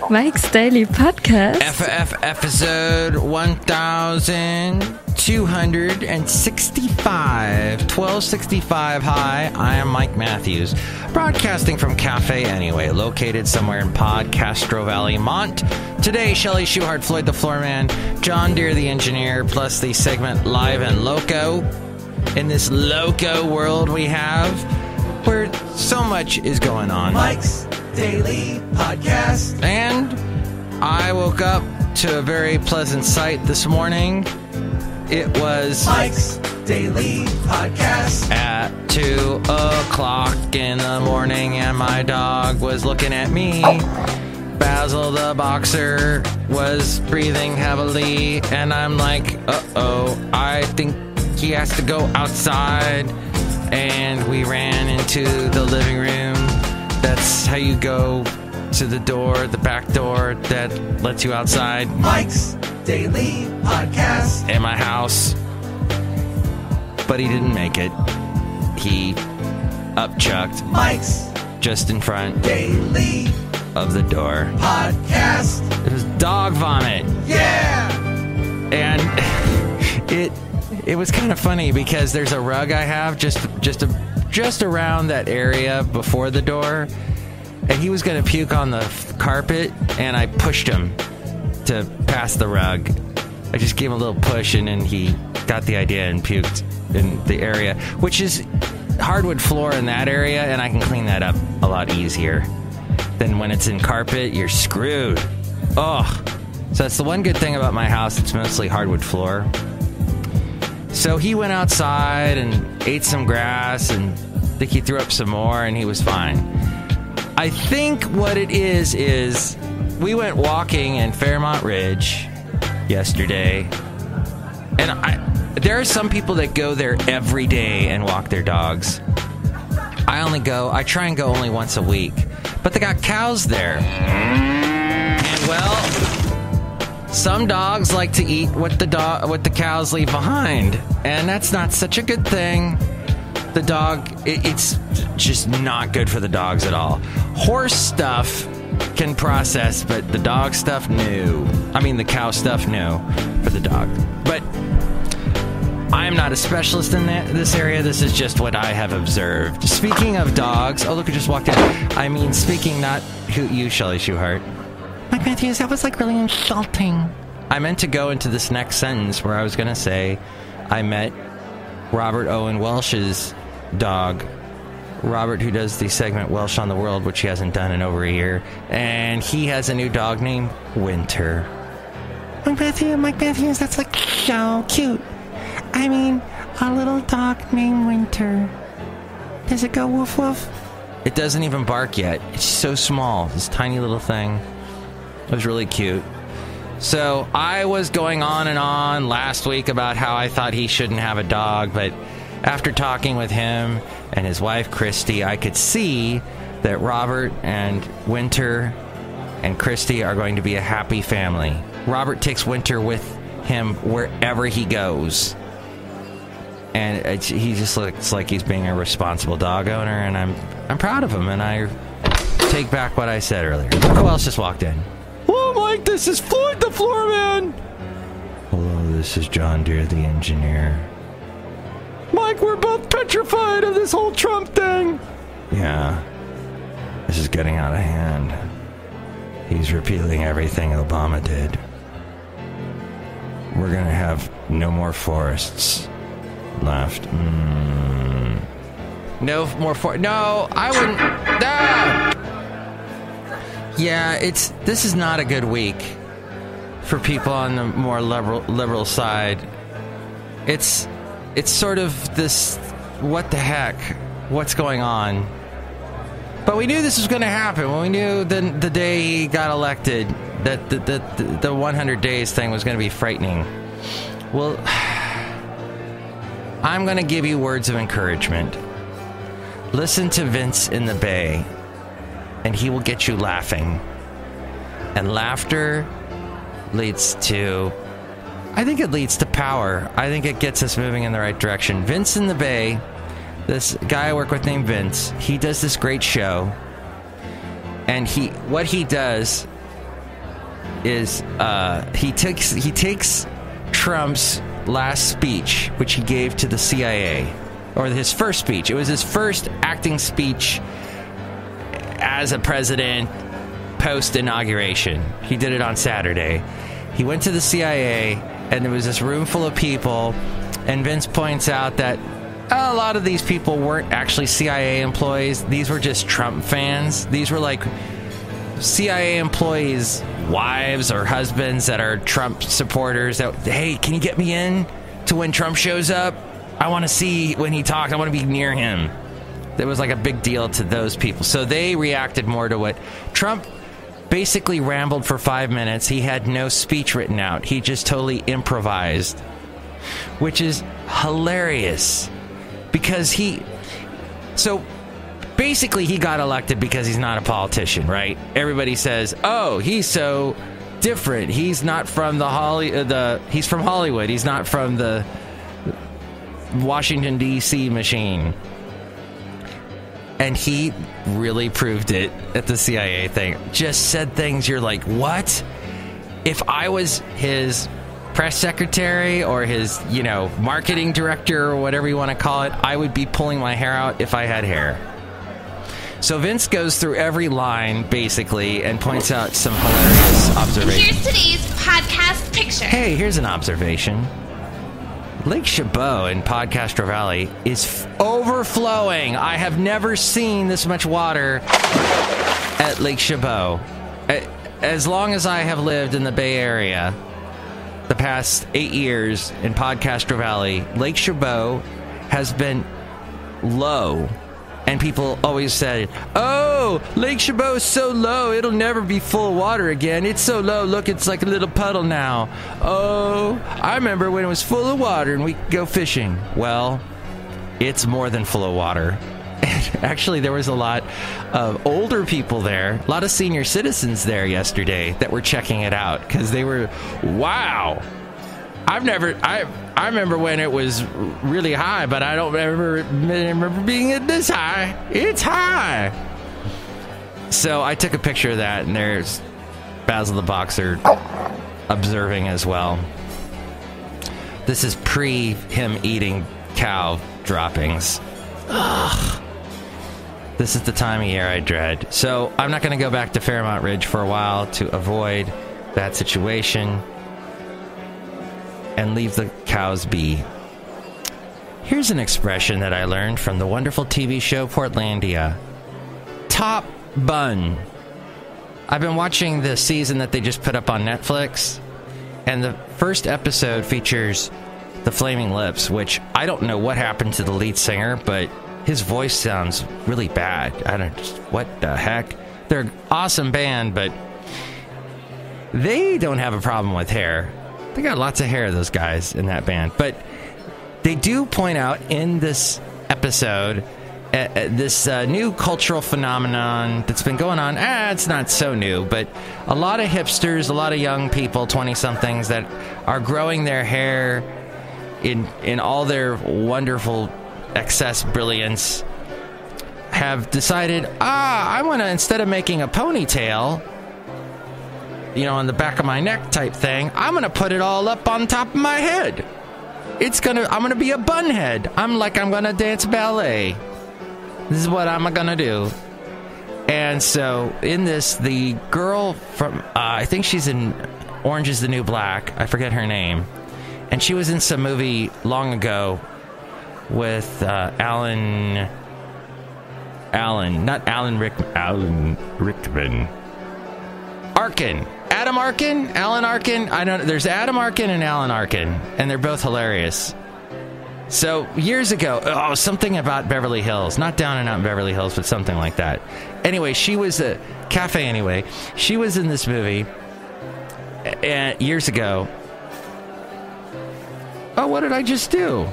Mike's Daily Podcast. Episode 1265. Hi, I am Mike Matthews, broadcasting from Cafe Anyway, located somewhere in Podcastro Valley, Mont. Today, Chely Shoehart, Floyd the Floorman, John Deere the engineer, plus the segment Live and Loco. In this Loco world we have, where so much is going on. Mike's Daily Podcast. And I woke up to a very pleasant sight this morning. It was Mike's Daily Podcast at 2 o'clock in the morning, and my dog was looking at me. Basil the boxer was breathing heavily, and I'm like, uh-oh, I think he has to go outside. And we ran into the living room. That's how you go to the door, the back door that lets you outside. Mike's Daily Podcast In my house. But he didn't make it. He upchucked Mike's just in front Daily of the door. Podcast. It was dog vomit. Yeah! And it was kind of funny because there's a rug I have just around that area before the door, and he was going to puke on the carpet, and I pushed him to pass the rug. I just gave him a little push, and then he got the idea and puked in the area, which is hardwood floor in that area, and I can clean that up a lot easier than when it's in carpet. You're screwed. Oh, so that's the one good thing about my house. It's mostly hardwood floor. So he went outside and ate some grass, and I think he threw up some more, and he was fine. I think what it is we went walking in Fairmont Ridge yesterday, and there are some people that go there every day and walk their dogs. I try and go only once a week, but they got cows there. And well, some dogs like to eat what the cows leave behind, and that's not such a good thing. The dog, it's just not good for the dogs at all. Horse stuff can process, but the dog stuff, no. I mean, the cow stuff, no, for the dog. But I am not a specialist in this area. This is just what I have observed. Speaking of dogs, oh, look, I just walked in. I mean, speaking not you, Chely Shoehart. Mike Matthews, that was like really insulting. I meant to go into this next sentence where I was going to say I met Robert Owen Welsh's dog. Robert, who does the segment Welsh on the World, which he hasn't done in over a year. And he has a new dog named Winter. Mike Matthews, that's like so cute. I mean, a little dog named Winter. Does it go woof woof? It doesn't even bark yet. It's so small, this tiny little thing. It was really cute. So I was going on and on last week about how I thought he shouldn't have a dog, but after talking with him and his wife Christy, I could see that Robert and Winter and Christy are going to be a happy family. Robert takes Winter with him wherever he goes, and he just looks like he's being a responsible dog owner, and I'm proud of him, and I take back what I said earlier. Who else just walked in? Hello, Mike, this is Floyd the Floorman. Hello, this is John Deere the engineer. Mike, we're both petrified of this whole Trump thing. Yeah, this is getting out of hand. He's repealing everything Obama did. We're gonna have no more forests left. No more No, I wouldn't. Ah! Yeah, this is not a good week for people on the more liberal side. It's sort of this, what the heck, what's going on? But we knew this was going to happen. When we knew the day he got elected that the 100 days thing was going to be frightening. Well, I'm going to give you words of encouragement. Listen to Vince in the Bay, and he will get you laughing. And laughter leads to, I think it leads to power. I think it gets us moving in the right direction. Vince in the Bay, this guy I work with named Vince, he does this great show. And what he does is he takes Trump's last speech, which he gave to the CIA, or his first speech. It was his first acting speech as a president post-inauguration. He did it on Saturday. He went to the CIA, and there was this room full of people, and Vince points out that a lot of these people weren't actually CIA employees. These were just Trump fans. These were like CIA employees' wives or husbands that are Trump supporters. That, hey, can you get me in to when Trump shows up? I want to see when he talks. I want to be near him. That was like a big deal to those people. So they reacted more to what Trump basically rambled for 5 minutes. He had no speech written out. He just totally improvised, which is hilarious because so basically he got elected because he's not a politician, right? Everybody says, oh, he's so different. He's not from he's from Hollywood. He's not from the Washington, D.C. machine. And he really proved it at the CIA thing. Just said things you're like, what? If I was his press secretary or his, marketing director or whatever you want to call it, I would be pulling my hair out if I had hair. So Vince goes through every line, basically, and points out some hilarious observations. Here's today's podcast picture. Hey, here's an observation. Lake Chabot in Podcaster Valley is overflowing. I have never seen this much water at Lake Chabot. As long as I have lived in the Bay Area, the past 8 years in Podcaster Valley, Lake Chabot has been low. And people always said, oh, Lake Chabot is so low, it'll never be full of water again. It's so low, look, it's like a little puddle now. Oh, I remember when it was full of water and we could go fishing. Well, it's more than full of water. And actually, there was a lot of older people there, a lot of senior citizens there yesterday that were checking it out because they were, wow. I remember when it was really high, but I don't remember being this high. It's high. So I took a picture of that, and there's Basil the Boxer observing as well. This is pre him eating cow droppings. Ugh. This is the time of year I dread. So I'm not going to go back to Fairmont Ridge for a while to avoid that situation and leave the cows be. Here's an expression that I learned from the wonderful TV show Portlandia. Top bun. I've been watching the season that they just put up on Netflix, and the first episode features the Flaming Lips, which I don't know what happened to the lead singer, but his voice sounds really bad. What the heck? They're an awesome band, but they don't have a problem with hair. They got lots of hair, those guys in that band. But they do point out in this episode this new cultural phenomenon that's been going on. It's not so new, but a lot of hipsters, a lot of young people, 20-somethings, that are growing their hair in all their wonderful excess brilliance, have decided, I want to, instead of making a ponytail, on the back of my neck type thing, I'm going to put it all up on top of my head. I'm going to be a bun head. I'm going to dance ballet. This is what I'm going to do. And so in this, the girl from, I think she's in Orange is the New Black. I forget her name. And she was in some movie long ago with Alan Rickman. Adam Arkin? Alan Arkin? I don't know. There's Adam Arkin and Alan Arkin, and they're both hilarious. So, years ago, something about Beverly Hills. Not Down and Out in Beverly Hills, but something like that. Anyway, she was she was in this movie years ago. Oh, what did I just do?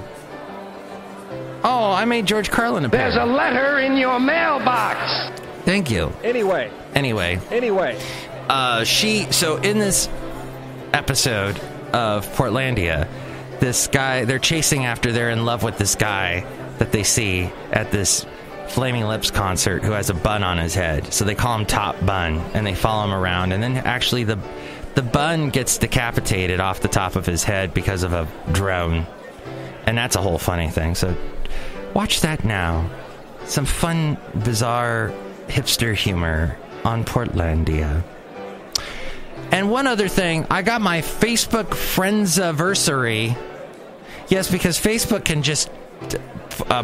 Oh, I made George Carlin appear. There's a letter in your mailbox. Thank you. Anyway. So in this episode of Portlandia, this guy, they're in love with this guy that they see at this Flaming Lips concert who has a bun on his head. So they call him Top Bun, and they follow him around. And then actually the the bun gets decapitated off the top of his head because of a drone. And that's a whole funny thing. So watch that now. Some fun, bizarre, hipster humor on Portlandia. And one other thing, I got my Facebook Friends-aversary. Yes, because Facebook can just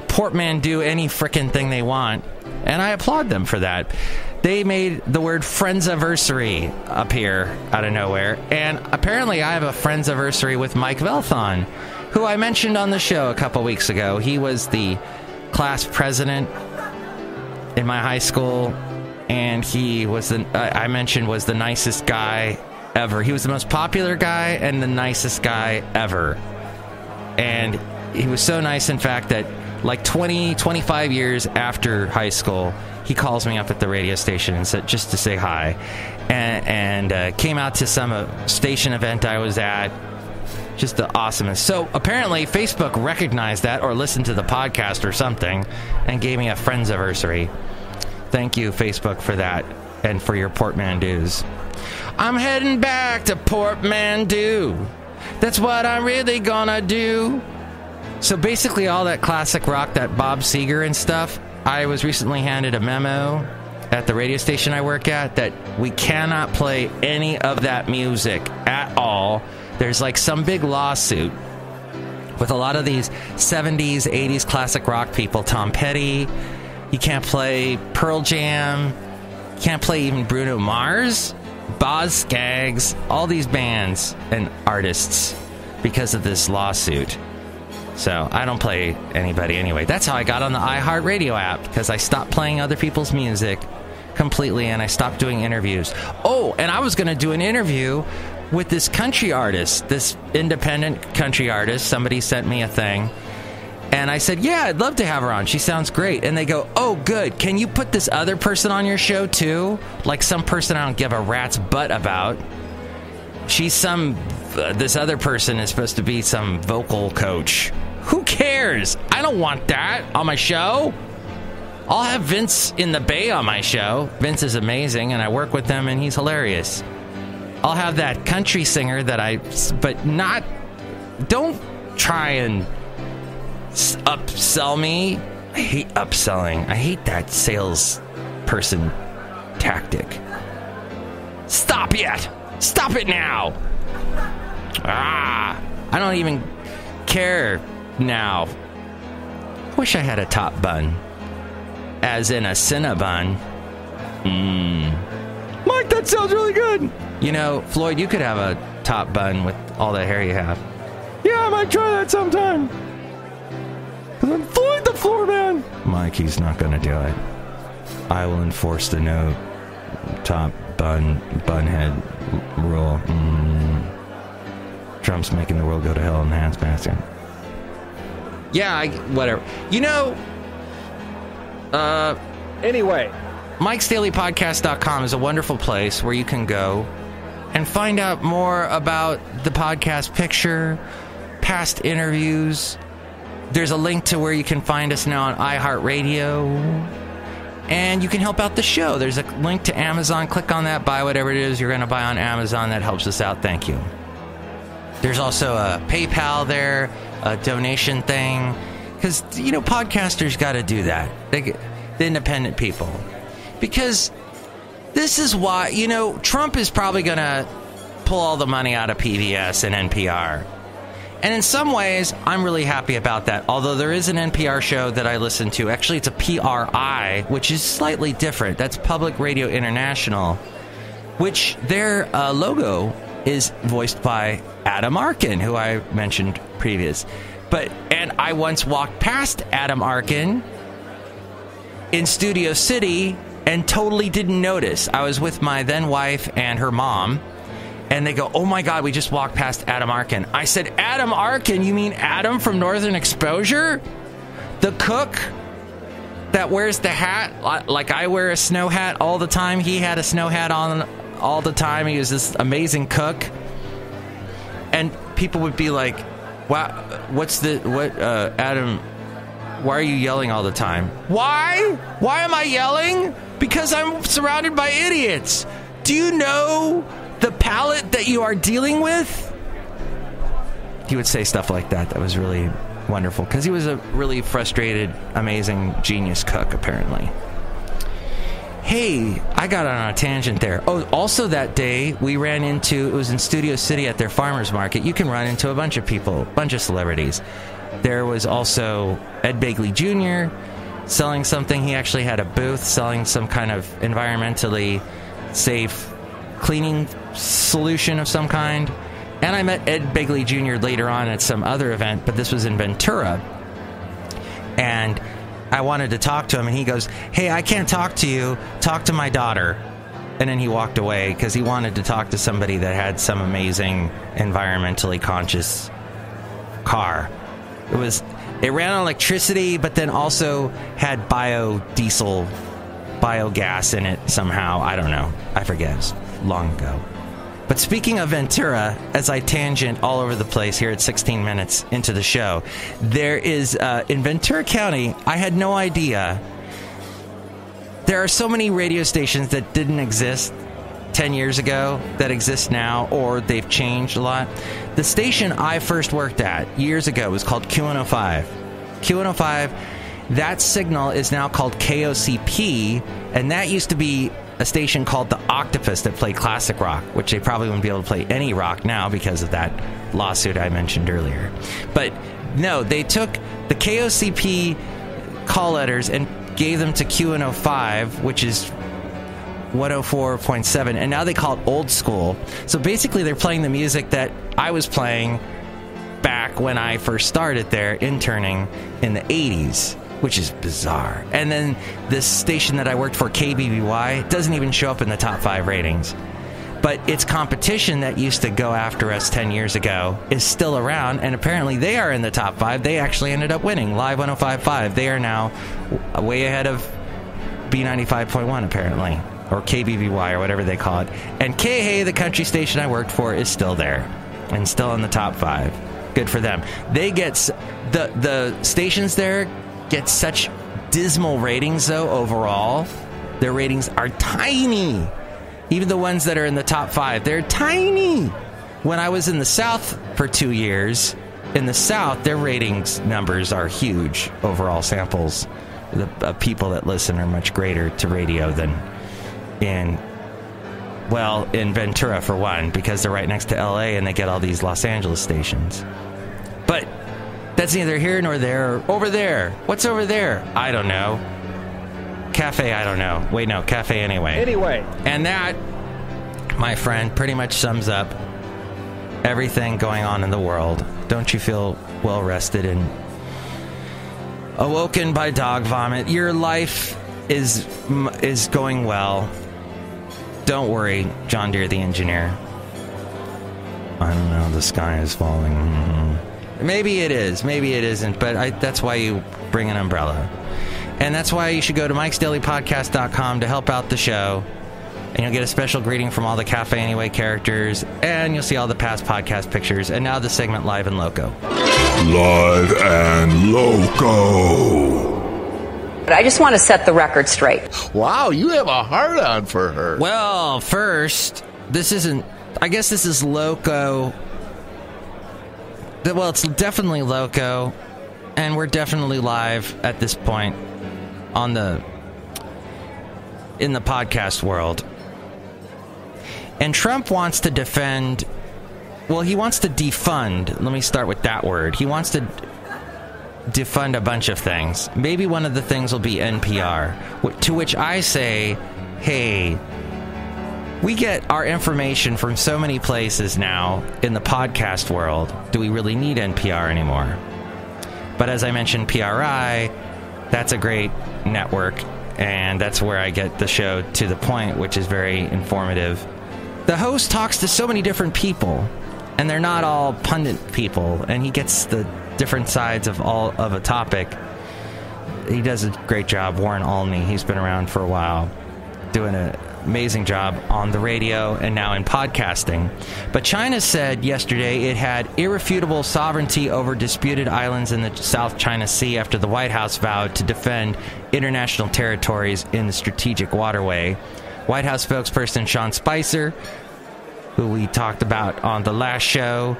Portmanteau any frickin' thing they want. And I applaud them for that. They made the word Friends-aversary appear out of nowhere. And apparently I have a Friends-aversary with Mike Velthon, who I mentioned on the show a couple weeks ago. He was the class president in my high school, and he was I mentioned was the nicest guy ever. He was the most popular guy and the nicest guy ever. And he was so nice, in fact, that like 25 years after high school, he calls me up at the radio station and said, just to say hi, and came out to some station event I was at. Just the awesomest. So apparently Facebook recognized that or listened to the podcast or something and gave me a Friends-aversary. Thank you, Facebook, for that and for your Portmanteaus. I'm heading back to Portmanteau. That's what I'm really gonna do. So basically all that classic rock, that Bob Seger and stuff, I was recently handed a memo at the radio station I work at that we cannot play any of that music at all. There's like some big lawsuit with a lot of these 70s, 80s classic rock people. Tom Petty. You can't play Pearl Jam. You can't play even Bruno Mars. Boz Scaggs. All these bands and artists because of this lawsuit. So I don't play anybody anyway. That's how I got on the iHeartRadio app, because I stopped playing other people's music completely and I stopped doing interviews. Oh, and I was going to do an interview with this country artist, this independent country artist. Somebody sent me a thing. And I said, yeah, I'd love to have her on. She sounds great. And they go, oh, good. Can you put this other person on your show, too? Like some person I don't give a rat's butt about. She's this other person is supposed to be some vocal coach. Who cares? I don't want that on my show. I'll have Vince in the Bay on my show. Vince is amazing, and I work with him, and he's hilarious. I'll have that country singer don't try and upsell me. I hate upselling. I hate that salesperson tactic. Stop it now. I don't even care now. Wish I had a top bun. As in a Cinnabon. Mike, that sounds really good. You know, Floyd, you could have a top bun with all the hair you have. Yeah, I might try that sometime. Because I'm Floyd the Floorman. Mike, he's not going to do it. I will enforce the no top bunhead rule. Trump's making the world go to hell in the handbasket. Yeah, whatever. You know, anyway, MIKEs-DAILY-PODCAST-1265-Portmanteau is a wonderful place where you can go and find out more about the podcast picture, past interviews. There's a link to where you can find us now on iHeartRadio. And you can help out the show. There's a link to Amazon. Click on that. Buy whatever it is you're going to buy on Amazon. That helps us out. Thank you. There's also a PayPal there, a donation thing. Because, you know, podcasters got to do that. The independent people. Because this is why, you know, Trump is probably going to pull all the money out of PBS and NPR. And in some ways, I'm really happy about that. Although there is an NPR show that I listen to. Actually, it's a PRI, which is slightly different. That's Public Radio International, which their logo is voiced by Adam Arkin, who I mentioned previous. And I once walked past Adam Arkin in Studio City and totally didn't notice. I was with my then wife and her mom. And they go, oh my God, we just walked past Adam Arkin. I said, Adam Arkin? You mean Adam from Northern Exposure? The cook that wears the hat? Like I wear a snow hat all the time. He had a snow hat on all the time. He was this amazing cook. And people would be like, wow, Adam, why are you yelling all the time? Why? Why am I yelling? Because I'm surrounded by idiots. Do you know the palate that you are dealing with? He would say stuff like that. That was really wonderful, because he was a really frustrated, amazing, genius cook, apparently. Hey, I got on a tangent there. Oh, also that day, we ran into, it was in Studio City at their farmer's market. You can run into a bunch of people, a bunch of celebrities. There was also Ed Begley Jr. selling something. He actually had a booth selling some kind of environmentally safe cleaning solution of some kind. And I met Ed Begley Jr. later on at some other event, but this was in Ventura. And I wanted to talk to him, and he goes, hey, I can't talk to you. Talk to my daughter. And then he walked away because he wanted to talk to somebody that had some amazing environmentally conscious car. It ran on electricity, but then also had biodiesel, biogas in it somehow. I don't know. I forget. It was long ago. But speaking of Ventura, as I tangent all over the place here at 16 minutes into the show, there is, in Ventura County, I had no idea. There are so many radio stations that didn't exist 10 years ago that exist now, or they've changed a lot. The station I first worked at years ago was called Q105. Q105, that signal is now called KOCP, and that used to be a station called The Octopus that played classic rock, which they probably wouldn't be able to play any rock now because of that lawsuit I mentioned earlier. But no, they took the KOCP call letters and gave them to Q105, which is 104.7, and now they call it old school. So basically they're playing the music that I was playing back when I first started there interning in the 80s. Which is bizarre. And then this station that I worked for, KBBY, doesn't even show up in the top 5 ratings. But its competition that used to go after us 10 years ago is still around, and apparently they are in the top 5. They actually ended up winning. Live 105.5. They are now way ahead of B95.1, apparently. Or KBBY, or whatever they call it. And KHAY, the country station I worked for, is still there. And still in the top 5. Good for them. They get... The stations there get such dismal ratings, though, overall. Their ratings are tiny. Even the ones that are in the top 5, they're tiny. When I was in the South for 2 years, in the South, their ratings numbers are huge. Overall samples, the people that listen are much greater to radio than in Ventura, for one, because they're right next to LA and they get all these Los Angeles stations. But that's neither here nor there. Or over there. What's over there? I don't know. Cafe, I don't know. Wait, no, cafe anyway. And that, my friend, pretty much sums up everything going on in the world. Don't you feel well rested and awoken by dog vomit? Your life is going well. Don't worry, John Deere the engineer. I don't know, the sky is falling. Maybe it is, maybe it isn't, but that's why you bring an umbrella. And that's why you should go to MIKEs-DAILY-PODCAST-1265-Portmanteau to help out the show. And you'll get a special greeting from all the Cafe Anyway characters, and you'll see all the past podcast pictures. And now the segment Live and Loco. Live and Loco. I just want to set the record straight. Wow, you have a hard-on for her. Well, first, this isn't... I guess this is Loco... Well, it's definitely Loco, and we're definitely live at this point in the podcast world. And Trump wants to defend... Well, he wants to defund. Let me start with that word. He wants to defund a bunch of things. Maybe one of the things will be NPR. To which I say, hey... We get our information from so many places now in the podcast world. Do we really need NPR anymore? But as I mentioned, PRI, that's a great network, and that's where I get the show to the point, which is very informative. The host talks to so many different people, and they're not all pundit people, and he gets the different sides of a topic. He does a great job. Warren Alney, he's been around for a while, doing an amazing job on the radio and now in podcasting. But China said yesterday it had irrefutable sovereignty over disputed islands in the South China Sea after the White House vowed to defend international territories in the strategic waterway. White House spokesperson Sean Spicer, who we talked about on the last show,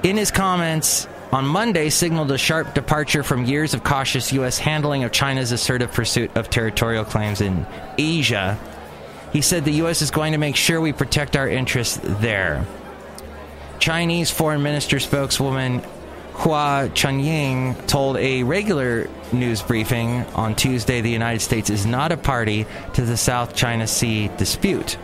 in his comments on Monday signaled a sharp departure from years of cautious U.S. handling of China's assertive pursuit of territorial claims in Asia. He said the U.S. is going to make sure we protect our interests there. Chinese Foreign Minister spokeswoman Hua Chunying told a regular news briefing on Tuesday the United States is not a party to the South China Sea dispute.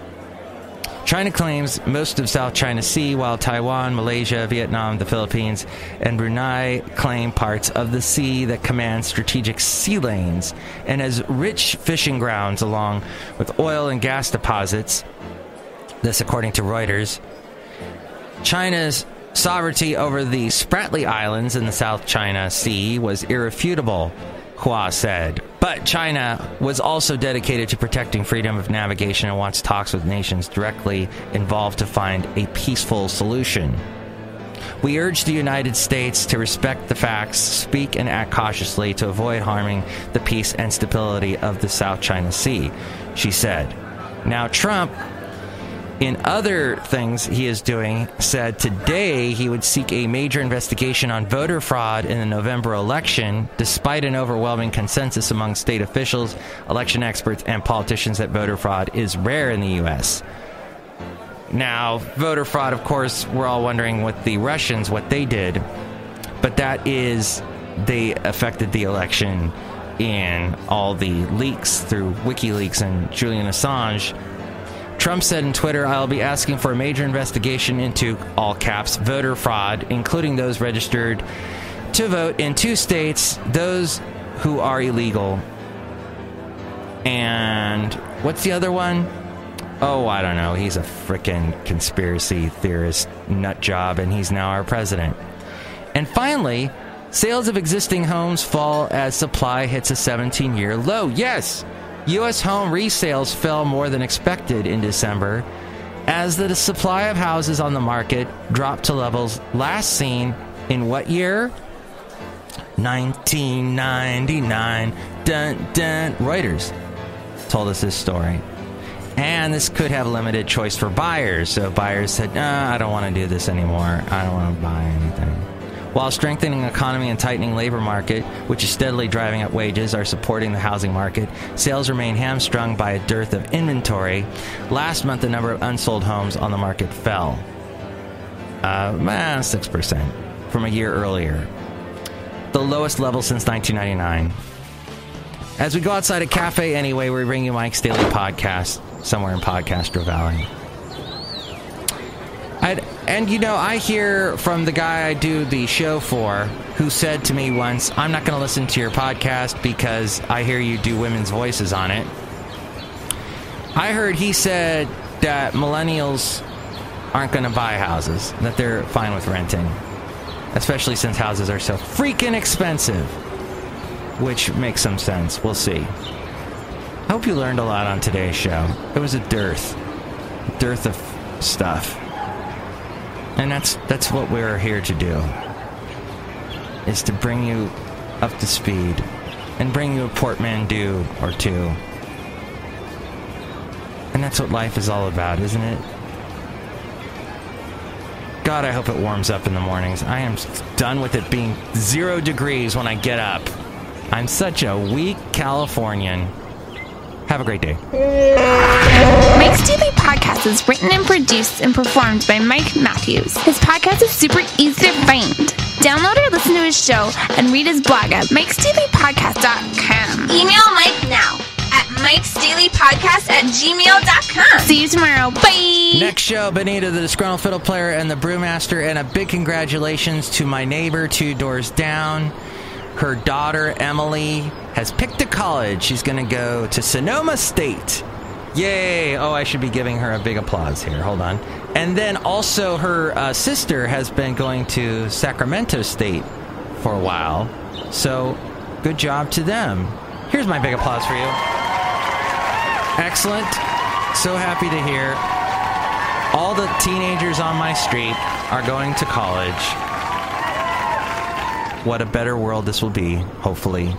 China claims most of South China Sea, while Taiwan, Malaysia, Vietnam, the Philippines, and Brunei claim parts of the sea that command strategic sea lanes and has rich fishing grounds along with oil and gas deposits. This according to Reuters. China's sovereignty over the Spratly Islands in the South China Sea was irrefutable, Hua said. But China was also dedicated to protecting freedom of navigation and wants talks with nations directly involved to find a peaceful solution. We urge the United States to respect the facts, speak and act cautiously to avoid harming the peace and stability of the South China Sea, she said. Now, Trump, in other things he is doing, said today he would seek a major investigation on voter fraud in the November election, despite an overwhelming consensus among state officials, election experts, and politicians that voter fraud is rare in the U.S. Now, voter fraud, of course, we're all wondering with the Russians what they did, but that is, they affected the election in all the leaks through WikiLeaks and Julian Assange. Trump said in Twitter, I'll be asking for a major investigation into, all caps, voter fraud, including those registered to vote in 2 states, those who are illegal. And what's the other one? Oh, I don't know. He's a frickin' conspiracy theorist nut job, and he's now our president. And finally, sales of existing homes fall as supply hits a 17-year low. Yes! U.S. home resales fell more than expected in December as the supply of houses on the market dropped to levels last seen in what year? 1999. Dun, dun. Reuters told us this story. And this could have limited choice for buyers. So buyers said, I don't want to do this anymore. I don't want to buy anything. While strengthening economy and tightening labor market, which is steadily driving up wages, are supporting the housing market, sales remain hamstrung by a dearth of inventory. Last month, the number of unsold homes on the market fell 6% from a year earlier, the lowest level since 1999. As we go outside a cafe anyway, we bring you Mike's Daily Podcast, somewhere in Podcastro Valley. I hear from the guy I do the show for, who said to me once, I'm not going to listen to your podcast because I hear you do women's voices on it. I heard he said that millennials aren't going to buy houses, that they're fine with renting, especially since houses are so freaking expensive, which makes some sense. We'll see. I hope you learned a lot on today's show. It was a dearth of stuff. And that's what we're here to do, is to bring you up to speed and bring you a portmanteau or two. And that's what life is all about, isn't it? God, I hope it warms up in the mornings. I am done with it being 0 degrees when I get up. I'm such a weak Californian. Have a great day. Mike's Daily Podcast is written and produced and performed by Mike Matthews. His podcast is super easy to find. Download or listen to his show and read his blog at MIKEs-DAILY-PODCAST.com. Email Mike now at MIKES-DAILY-PODCAST@gmail.com. See you tomorrow. Bye. Next show, Benita, the Disgruntled Fiddle Player, and the Brewmaster. And a big congratulations to my neighbor 2 doors down. Her daughter, Emily, has picked a college. She's going to go to Sonoma State. Yay! Oh, I should be giving her a big applause here. Hold on. And then also her sister has been going to Sacramento State for a while. So, good job to them. Here's my big applause for you. Excellent. So happy to hear. All the teenagers on my street are going to college. What a better world this will be, hopefully.